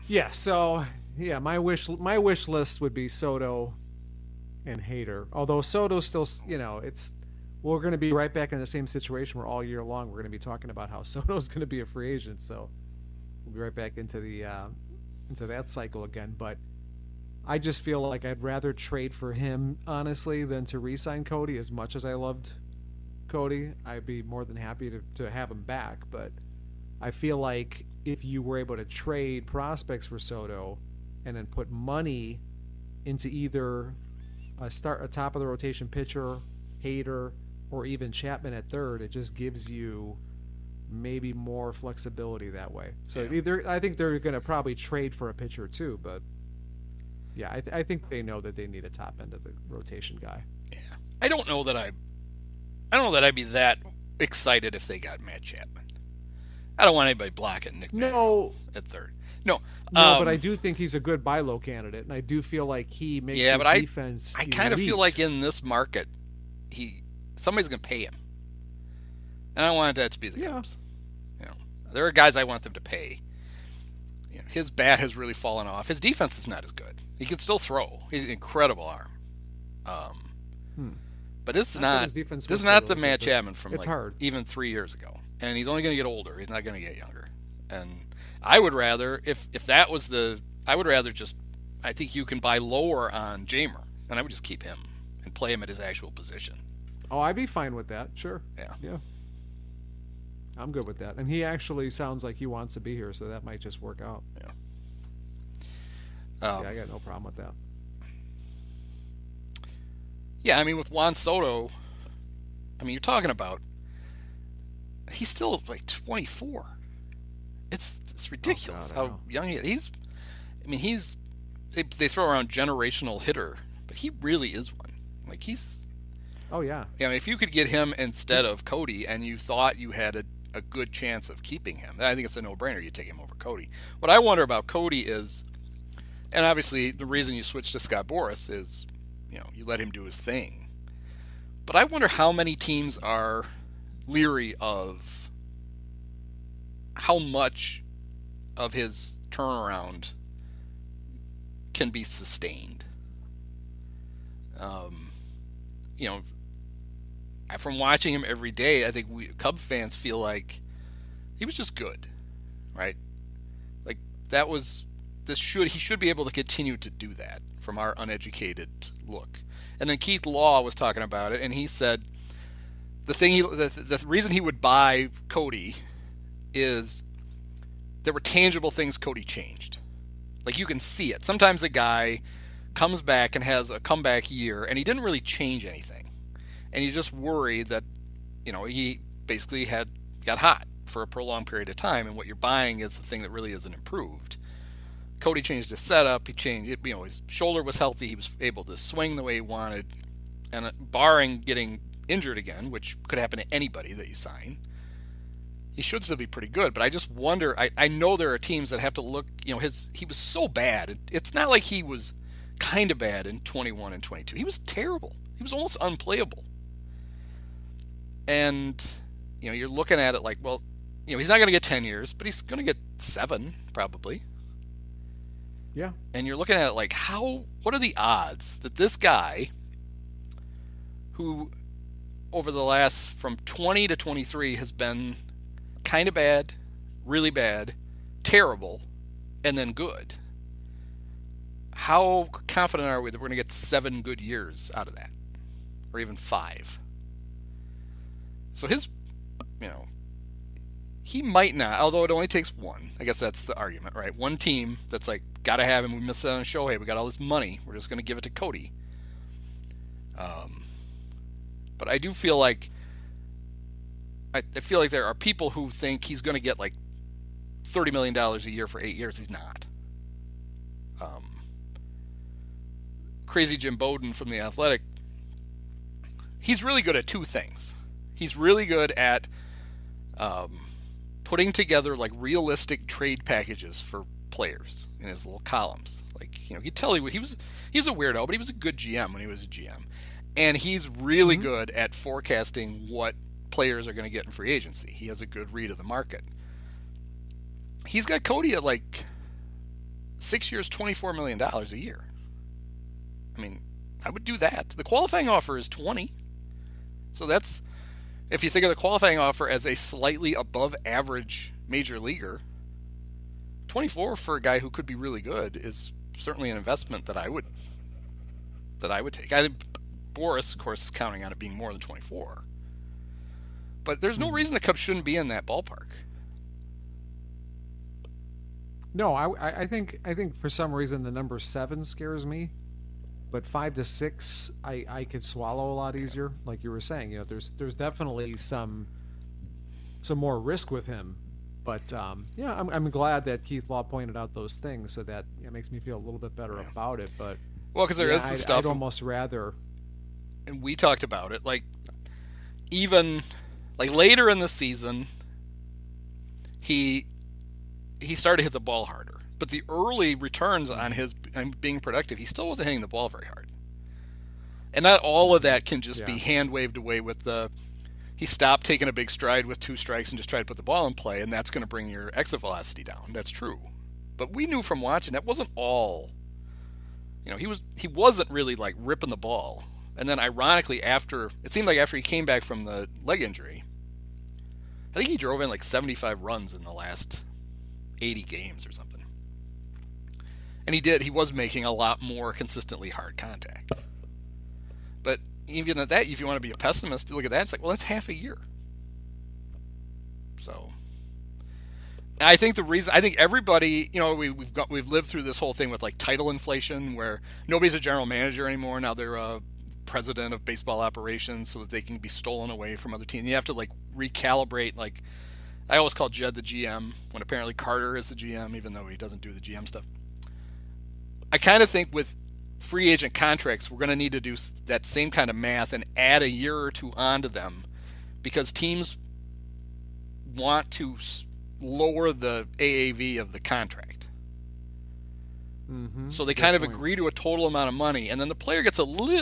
Yeah. So. Yeah, my wish list would be Soto and Hader. Although Soto still, we're going to be right back in the same situation where all year long we're going to be talking about how Soto's going to be a free agent. So we'll be right back into that cycle again. But I just feel like I'd rather trade for him, honestly, than to re-sign Cody. As much as I loved Cody, I'd be more than happy to have him back. But I feel like if you were able to trade prospects for Soto and then put money into either a top of the rotation pitcher, Hader, or even Chapman at third, it just gives you maybe more flexibility that way. So I think they're going to probably trade for a pitcher too, but yeah, I think they know that they need a top end of the rotation guy. Yeah, I don't know that I'd be that excited if they got Matt Chapman. I don't want anybody blocking Nick Manning at third. No, but I do think he's a good buy low candidate, and I do feel like he makes the defense. I kind of feel like in this market, somebody's going to pay him, and I want that to be the Cubs. There are guys I want them to pay. His bat has really fallen off. His defense is not as good. He can still throw. He's an incredible arm. But this is not the Matt Chapman from even 3 years ago, and he's only going to get older. He's not going to get younger, and. I would rather, if that was I think you can buy lower on Jamer, and I would just keep him and play him at his actual position. Oh, I'd be fine with that, sure. Yeah. I'm good with that. And he actually sounds like he wants to be here, so that might just work out. Yeah. I got no problem with that. Yeah, with Juan Soto, you're talking about, he's still like 24. It's ridiculous how young he is. They throw around generational hitter, but he really is one. Like he's. Oh yeah. Yeah, if you could get him instead of Cody, and you thought you had a good chance of keeping him, I think it's a no-brainer. You take him over Cody. What I wonder about Cody is, and obviously the reason you switch to Scott Boras is, you let him do his thing. But I wonder how many teams are leery of how much of his turnaround can be sustained. From watching him every day, I think Cub fans feel like he was just good, right? Like he should be able to continue to do that from our uneducated look. And then Keith Law was talking about it, and he said the reason he would buy Cody is there were tangible things Cody changed. Like you can see it. Sometimes a guy comes back and has a comeback year and he didn't really change anything. And you just worry that, he basically got hot for a prolonged period of time, and what you're buying is the thing that really isn't improved. Cody changed his setup. He changed it. His shoulder was healthy. He was able to swing the way he wanted, and barring getting injured again, which could happen to anybody that you sign, he should still be pretty good. But I just wonder. I know there are teams that have to look. He was so bad. It's not like he was kind of bad in 21 and 22. He was terrible. He was almost unplayable. And, you're looking at it like, well, he's not going to get 10 years, but he's going to get 7 probably. Yeah. And you're looking at it like, what are the odds that this guy, who over the last from 20 to 23 has been kind of bad, really bad, terrible, and then good. How confident are we that we're going to get 7 good years out of that? Or even 5? So he might not, although it only takes one. I guess that's the argument, right? One team that's like, got to have him. We missed out on Shohei. We got all this money. We're just going to give it to Cody. But I do feel like, I feel like there are people who think he's going to get like $30 million a year for 8 years. He's not. Crazy Jim Bowden from The Athletic, he's really good at 2 things. He's really good at putting together like realistic trade packages for players in his little columns. Like, you tell he was a weirdo, but he was a good GM when he was a GM. And he's really good at forecasting what players are going to get in free agency. He has a good read of the market. He's got Cody at like 6 years, $24 million a year. I mean, I would do that. The qualifying offer is 20. So that's, if you think of the qualifying offer as a slightly above average major leaguer, 24 for a guy who could be really good is certainly an investment that I would take. I think Boris, of course, is counting on it being more than 24. But there's no reason the Cubs shouldn't be in that ballpark. No, I think for some reason the number 7 scares me, but 5 to 6 I could swallow a lot easier. Like you were saying, there's definitely some more risk with him. But I'm glad that Keith Law pointed out those things, so that it makes me feel a little bit better about it. But because there is the stuff. I'd almost rather. And we talked about it, like even like later in the season, he started to hit the ball harder. But the early returns on his being productive, he still wasn't hitting the ball very hard. And not all of that can just be hand waved away with he stopped taking a big stride with 2 strikes and just tried to put the ball in play, and that's going to bring your exit velocity down. That's true. But we knew from watching that wasn't all. He wasn't really like ripping the ball. And then ironically, after he came back from the leg injury, I think he drove in like 75 runs in the last 80 games or something. And he was making a lot more consistently hard contact. But even at that, if you want to be a pessimist, you look at that, it's like, well, that's half a year. So, and I think everybody, we've lived through this whole thing with like title inflation, where nobody's a general manager anymore. Now they're a president of baseball operations, so that they can be stolen away from other teams. You have to like recalibrate. Like, I always call Jed the GM when apparently Carter is the GM, even though he doesn't do the GM stuff. I kind of think with free agent contracts, we're going to need to do that same kind of math and add a year or 2 onto them, because teams want to lower the AAV of the contract. So they kind of agree to a total amount of money, and then the player gets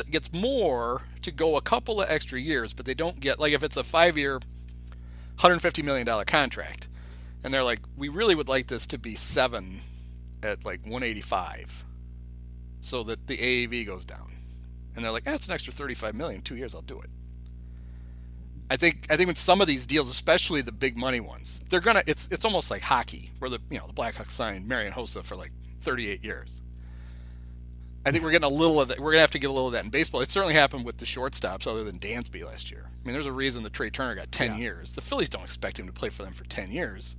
gets more to go a couple of extra years, but they don't get, like if it's a 5-year, $150 million contract, and they're like, we really would like this to be 7 at like 185. So that the AAV goes down, and they're like, that's an extra $35 million, 2 years, I'll do it. I think with some of these deals, especially the big money ones, they're gonna. It's almost like hockey, where the Blackhawks signed Marian Hossa for like 38 years. I think we're getting a little of that. We're gonna have to get a little of that in baseball. It certainly happened with the shortstops, other than Dansby last year. I mean, there's a reason that Trey Turner got 10 years. The Phillies don't expect him to play for them for 10 years,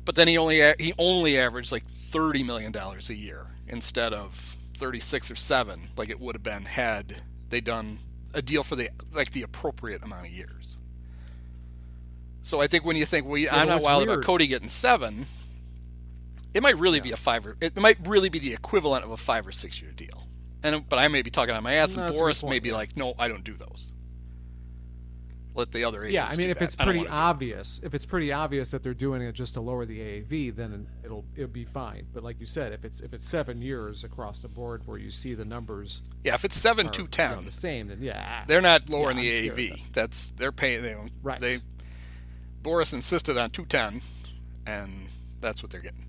but then he only averaged like $30 million a year instead of 36 or 7, like it would have been had they done a deal for the appropriate amount of years. So I think when you think, I'm not wild about Cody getting 7, it might really be it might really be the equivalent of a 5 or 6 year deal. But I may be talking on my ass, and Boris may be like, no, I don't do those. let the other agents. Yeah, I mean, do if that. it's I don't pretty wanna do it. obvious, that they're doing it just to lower the AAV, then it'll be fine. But like you said, if it's 7 years across the board where you see the numbers, Yeah, if it's 7 are, to you know, 10, the same, then yeah, they're not lowering I'm the scared of AAV. That's they're paying. Right. Boris insisted on 210, and that's what they're getting.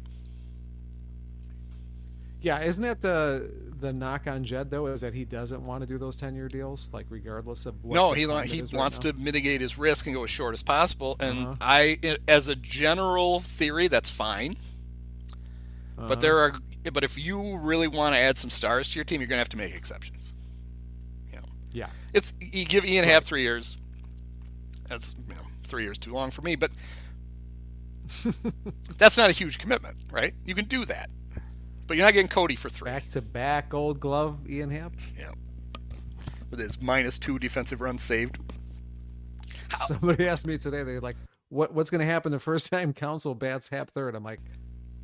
Yeah, isn't that the knock on Jed though? Is that he doesn't want to do those 10-year deals, like regardless of what? No, the he climate he is right wants now? to mitigate his risk and go as short as possible. And Uh-huh. as a general theory, that's fine. But but if you really want to add some stars to your team, you're going to have to make exceptions. You know, Yeah. you give Ian Happ 3 years. That's 3 years too long for me, but that's not a huge commitment, right? You can do that, but you're not getting Cody for 3. Back-to-back Gold Glove, Ian Happ. Yeah, with his -2 defensive runs saved. Somebody asked me today, they're like, what's going to happen the first time Counsell bats Happ third? I'm like,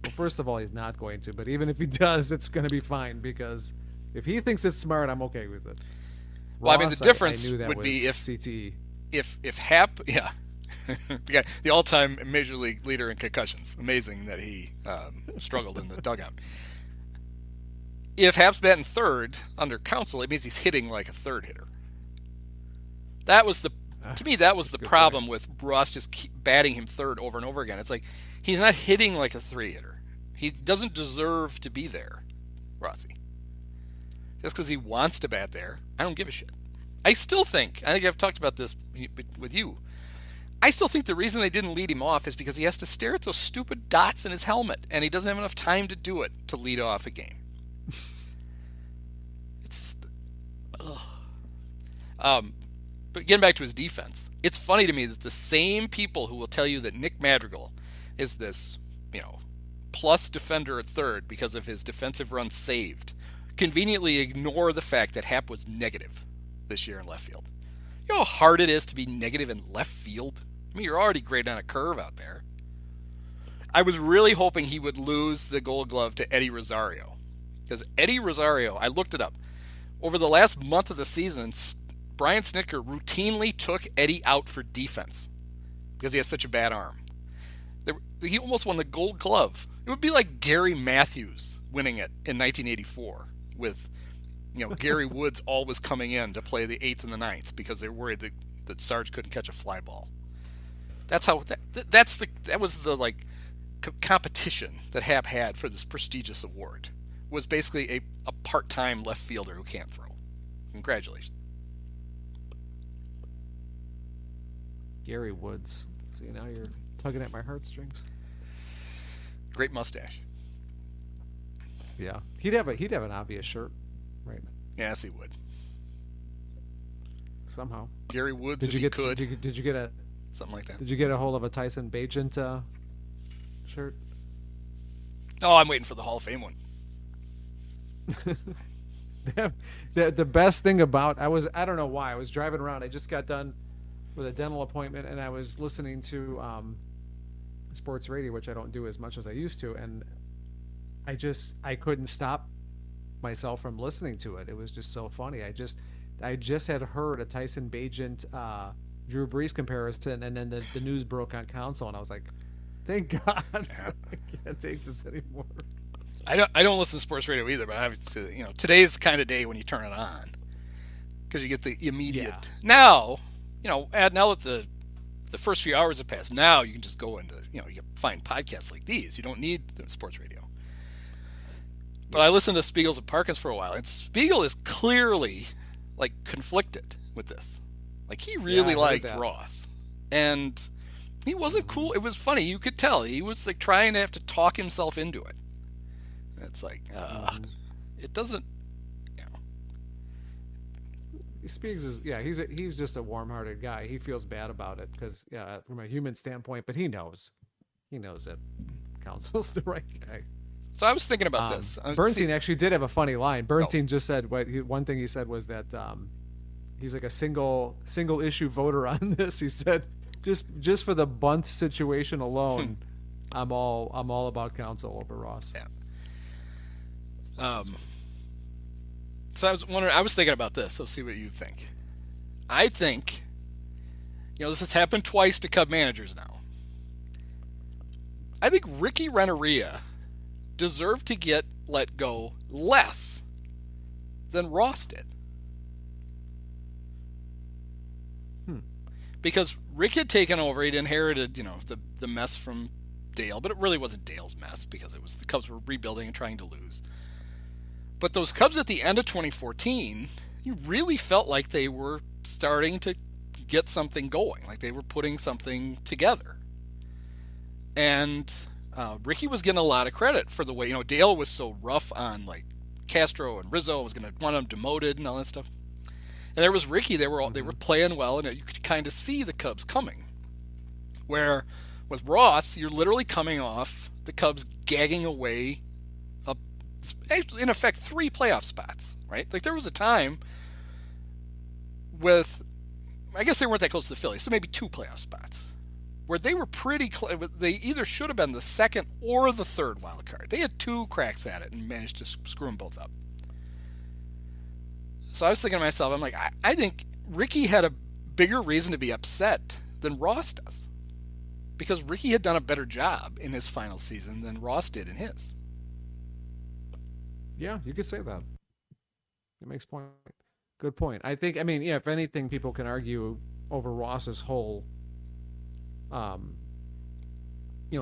well, first of all, he's not going to. But even if he does, it's going to be fine because if he thinks it's smart, I'm okay with it. Well, I mean, the Ross, difference I knew that would be was if CTE. if Happ, yeah, the all-time major league leader in concussions. Amazing that he struggled in the dugout. If Happ's batting third under Counsell, it means he's hitting like a third hitter. That was the problem with Ross just keep batting him third over and over again. It's like he's not hitting like a 3 hitter. He doesn't deserve to be there, Rossi. Just because he wants to bat there, I don't give a shit. I think I've talked about this with you. I still think the reason they didn't lead him off is because he has to stare at those stupid dots in his helmet, and he doesn't have enough time to do it to lead off a game. It's, but getting back to his defense, it's funny to me that the same people who will tell you that Nick Madrigal is this, plus defender at third because of his defensive runs saved, conveniently ignore the fact that Happ was negative this year in left field. You know how hard it is to be negative in left field? I mean, you're already great on a curve out there. I was really hoping he would lose the Gold Glove to Eddie Rosario. Because Eddie Rosario, I looked it up, over the last month of the season, Brian Snitker routinely took Eddie out for defense because he has such a bad arm. He almost won the Gold Glove. It would be like Gary Matthews winning it in 1984 with, Gary Woods always coming in to play the 8th and the 9th because they were worried that Sarge couldn't catch a fly ball. That's how that was the competition that Happ had for this prestigious award. Was basically a part-time left fielder who can't throw. Congratulations. Gary Woods. See, now you're tugging at my heartstrings. Great mustache. Yeah, he'd have an obvious shirt, right? Yes, he would. Somehow. Gary Woods, Did if you he get? could. Did you get a? Something like that. Did you get a hold of a Tyson Bagent shirt? Oh, I'm waiting for the Hall of Fame one. The best thing about I don't know why I was driving around. I just got done with a dental appointment and I was listening to sports radio, which I don't do as much as I used to, and I couldn't stop myself from listening to it. It was just so funny. I just had heard a Tyson Bagent Drew Brees comparison, and then the news broke on Counsell, and I was like, thank God. Yeah. I can't take this anymore. I don't listen to sports radio either, but I have to, today's the kind of day when you turn it on because you get the immediate. Yeah. Now, now that the first few hours have passed, now you can just go into, you can find podcasts like these. You don't need the sports radio. But I listened to Spiegels and Parkins for a while, and Spiegel is clearly conflicted with this. He really liked Ross, and he wasn't cool. It was funny. You could tell he was trying to have to talk himself into it. It's it doesn't. Speaks is he's just a warm-hearted guy. He feels bad about it because from a human standpoint, but he knows that Counsell's the right guy. So I was thinking about this. Bernstein actually did have a funny line. Bernstein just said one thing he said was that he's a single issue voter on this. He said just for the bunt situation alone, I'm all about Counsell over Ross. Yeah. So I was thinking about this. Let's see what you think. I think this has happened twice to Cub managers now. I think Ricky Renteria deserved to get let go less than Ross did. Because Rick had taken over, he'd inherited, the mess from Dale, but it really wasn't Dale's mess because it was the Cubs were rebuilding and trying to lose. But those Cubs at the end of 2014, you really felt like they were starting to get something going, like they were putting something together. And Ricky was getting a lot of credit for the way, Dale was so rough on like Castro and Rizzo, was going to want them demoted and all that stuff. And there was Ricky. They were playing well, and you could kind of see the Cubs coming. Where with Ross, you're literally coming off the Cubs gagging away, in effect, 3 playoff spots. Right? Like there was a time with, I guess they weren't that close to the Phillies, so maybe 2 playoff spots, where they were pretty close. They either should have been the second or the third wild card. They had 2 cracks at it and managed to screw them both up. So I was thinking to myself, I'm like, I think Ricky had a bigger reason to be upset than Ross does. Because Ricky had done a better job in his final season than Ross did in his. Yeah, you could say that. It makes point. Good point. I think, if anything, people can argue over Ross's whole,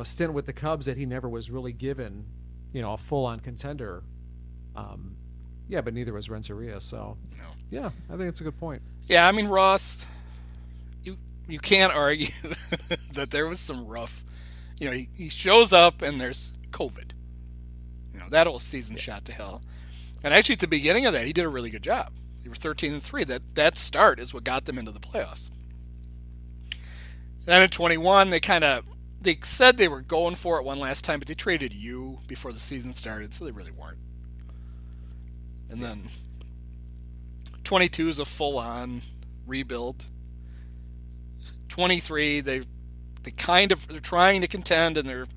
stint with the Cubs that he never was really given, a full-on contender. Yeah, but neither was Renteria, so yeah, I think it's a good point. Yeah, Ross, you can't argue that there was some rough, he shows up and there's COVID. That whole season shot to hell. And actually at the beginning of that, he did a really good job. They were 13-3. That start is what got them into the playoffs. Then in 21, they said they were going for it one last time, but they traded you before the season started, so they really weren't. And then 22 is a full-on rebuild. 23, they're trying to contend,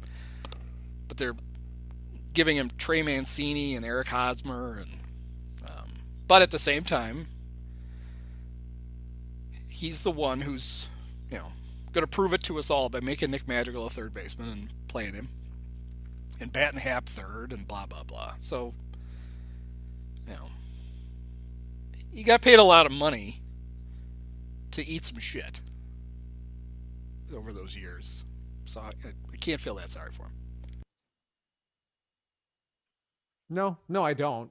but they're giving him Trey Mancini and Eric Hosmer, but at the same time, he's the one who's going to prove it to us all by making Nick Madrigal a third baseman and playing him, and batting Happ third, and blah blah blah. So. You got paid a lot of money to eat some shit over those years. So I can't feel that sorry for him. No, I don't.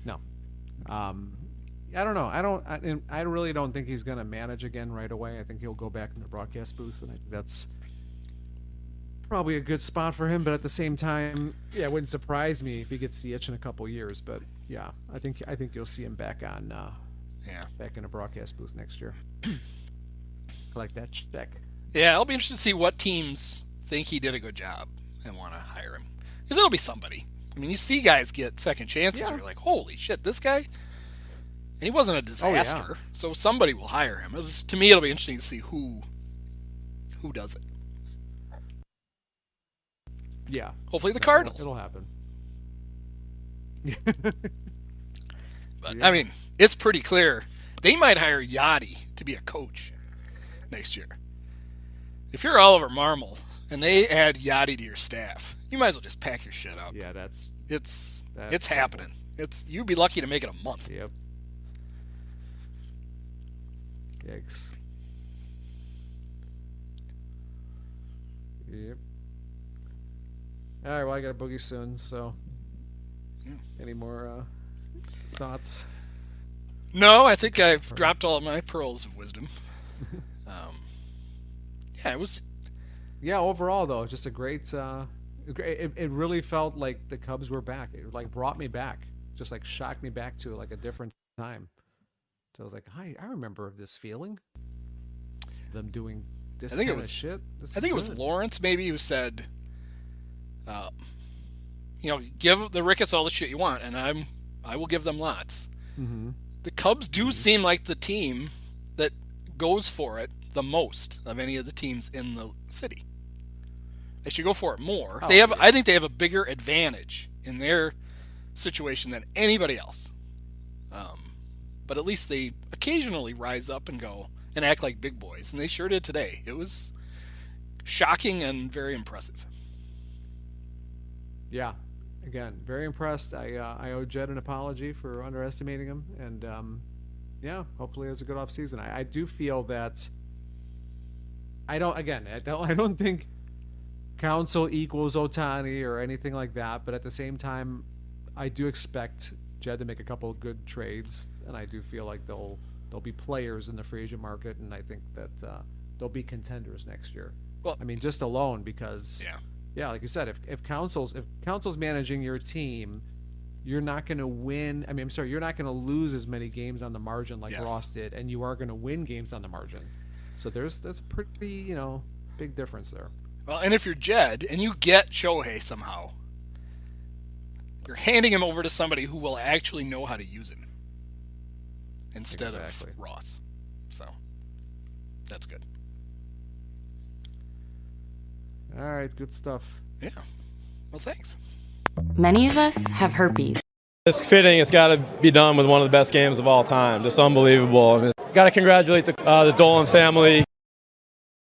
No. I don't know. I really don't think he's going to manage again right away. I think he'll go back in the broadcast booth, and I think that's probably a good spot for him. But at the same time, yeah, it wouldn't surprise me if he gets the itch in a couple years. But yeah, I think you'll see him back on. Back in a broadcast booth next year. Collect that check. Yeah, I'll be interested to see what teams think he did a good job and want to hire him. Because it'll be somebody. You see guys get second chances where you're like, holy shit, this guy? And he wasn't a disaster. Oh, yeah. So somebody will hire him. To me, it'll be interesting to see who does it. Yeah. Hopefully the Cardinals. It'll happen. But, yeah. It's pretty clear. They might hire Yachty to be a coach next year. If you're Oliver Marmol and they add Yachty to your staff, you might as well just pack your shit up. Yeah, it's happening. You'd be lucky to make it a month. Yep. Yikes. Yep. All right, well, I got a boogie soon, so any more thoughts? No, I think I've dropped all of my pearls of wisdom. It was... Yeah, overall, though, just a great... It really felt like the Cubs were back. It, brought me back. Just, shocked me back to, a different time. So I was like, I remember this feeling. Them doing this kind of shit. I think it was Lawrence, maybe, who said... give the Ricketts all the shit you want, and I will give them lots. Mm-hmm. The Cubs do seem like the team that goes for it the most of any of the teams in the city. They should go for it more. I think they have a bigger advantage in their situation than anybody else. But at least they occasionally rise up and go, and act like big boys, and they sure did today. It was shocking and very impressive. Yeah, again, very impressed. I owe Jed an apology for underestimating him, and yeah, hopefully it's a good off season. I do feel that I don't think Counsell equals Ohtani or anything like that, but at the same time, I do expect Jed to make a couple of good trades, and I do feel like they'll be players in the free agent market, and I think that they'll be contenders next year. Well, I mean, just alone because yeah, like you said, if Counsell's managing your team, you're not going to win. I mean, I'm sorry, you're not going to lose as many games on the margin like Ross did, and you are going to win games on the margin. So that's a pretty big difference there. Well, and if you're Jed and you get Shohei somehow, you're handing him over to somebody who will actually know how to use him instead of Ross. So that's good. All right, good stuff. Yeah. Well, thanks. Many of us have herpes. It's fitting. It's got to be done with one of the best games of all time. Just unbelievable. Got to congratulate the Dolan family.